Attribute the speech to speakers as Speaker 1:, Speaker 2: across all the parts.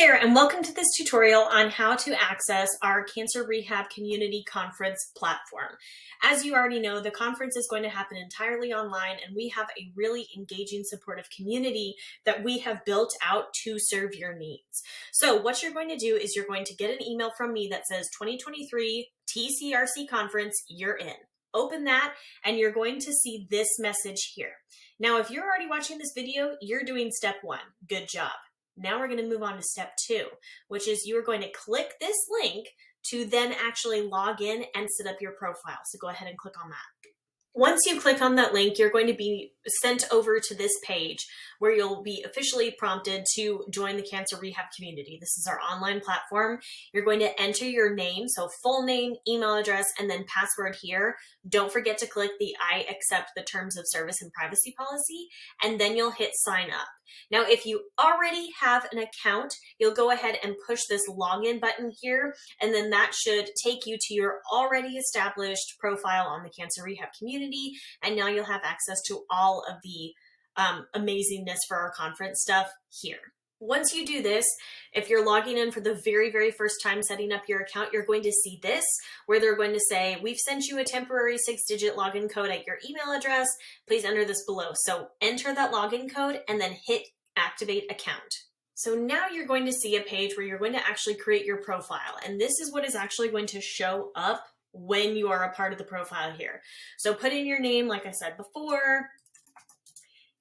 Speaker 1: there, and welcome to this tutorial on how to access our Cancer Rehab Community Conference platform. As you already know, the conference is going to happen entirely online, and we have a really engaging, supportive community that we have built out to serve your needs. So what you're going to do is you're going to get an email from me that says 2023 TCRC Conference, you're in. Open that, and you're going to see this message here. Now, if you're already watching this video, you're doing step one. Good job. Now we're going to move on to step two, which is you are going to click this link to then actually log in and set up your profile. So go ahead and click on that. Once you click on that link, you're going to be sent over to this page where you'll be officially prompted to join the Cancer Rehab community. This is our online platform. You're going to enter your name, so full name, email address, and then password here. Don't forget to click the I accept the terms of service and privacy policy, and then you'll hit sign up. Now, if you already have an account, you'll go ahead and push this login button here, and then that should take you to your already established profile on the Cancer Rehab community, and now you'll have access to all of the amazingness for our conference stuff here. Once you do this, if you're logging in for the very first time setting up your account, you're going to see this where they're going to say, we've sent you a temporary 6-digit login code at your email address. Please enter this below. So enter that login code and then hit activate account. So now you're going to see a page where you're going to actually create your profile. And this is what is actually going to show up when you are a part of the profile here. So put in your name, like I said before.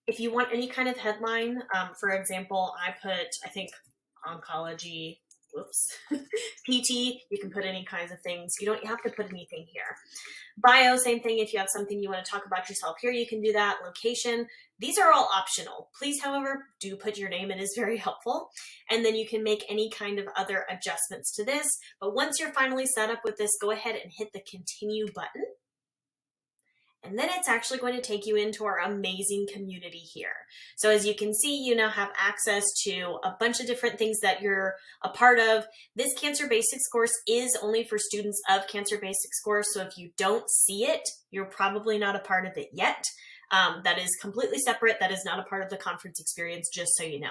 Speaker 1: If you want any kind of headline, for example, I think oncology, PT, you can put any kinds of things. You don't have to put anything here. Bio, same thing. If you have something you want to talk about yourself here, you can do that. Location, these are all optional. Please, however, do put your name. It is very helpful. And then you can make any kind of other adjustments to this. But once you're finally set up with this, go ahead and hit the continue button. And then it's actually going to take you into our amazing community here. So as you can see, you now have access to a bunch of different things that you're a part of. This Cancer Basics course is only for students of Cancer Basics course. So if you don't see it, you're probably not a part of it yet. That is completely separate. That is not a part of the conference experience, just so you know.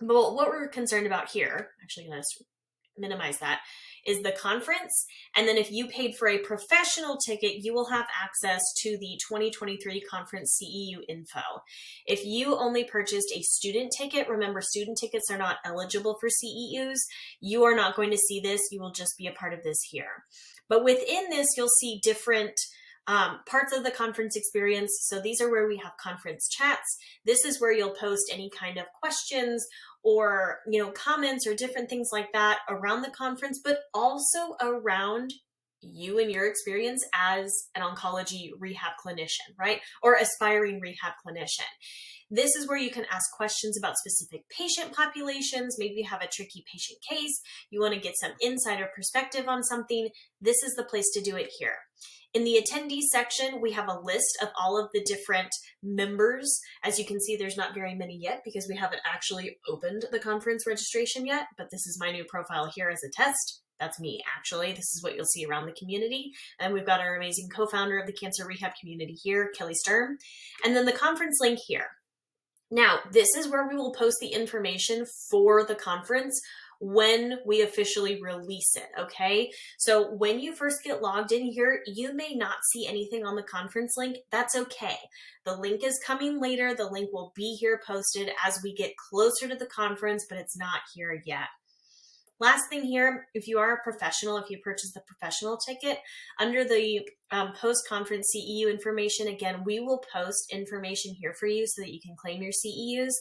Speaker 1: But what we're concerned about here, actually going to minimize that, is the conference. And then if you paid for a professional ticket, you will have access to the 2023 conference CEU info. If you only purchased a student ticket, remember student tickets are not eligible for CEUs. You are not going to see this. You will just be a part of this here. But within this, you'll see different parts of the conference experience. So these are where we have conference chats. This is where you'll post any kind of questions or, comments or different things like that around the conference, but also around you and your experience as an oncology rehab clinician, right? Or aspiring rehab clinician. This is where you can ask questions about specific patient populations. Maybe you have a tricky patient case. You want to get some insider perspective on something. This is the place to do it here. In the attendees section, we have a list of all of the different members. As you can see, there's not very many yet because we haven't actually opened the conference registration yet, but this is my new profile here as a test. That's me, actually. This is what you'll see around the community. And we've got our amazing co-founder of the Cancer Rehab community here, Kelly Sturm, and then the conference link here. Now, this is where we will post the information for the conference when we officially release it, okay? So when you first get logged in here, you may not see anything on the conference link. That's okay. The link is coming later. The link will be here posted as we get closer to the conference, but it's not here yet. Last thing here, if you are a professional, if you purchase the professional ticket, under the post-conference CEU information, again, we will post information here for you so that you can claim your CEUs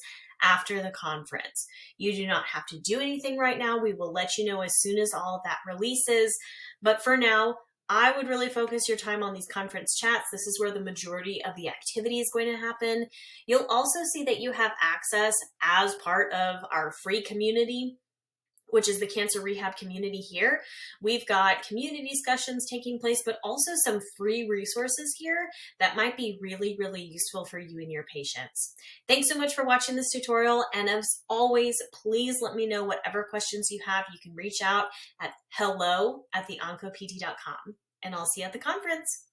Speaker 1: after the conference. You do not have to do anything right now. We will let you know as soon as all of that releases. But for now, I would really focus your time on these conference chats. This is where the majority of the activity is going to happen. You'll also see that you have access as part of our free community, which is the Cancer Rehab community here. We've got community discussions taking place, but also some free resources here that might be really useful for you and your patients. Thanks so much for watching this tutorial. And as always, please let me know whatever questions you have. You can reach out at hello@theoncopt.com, and I'll see you at the conference.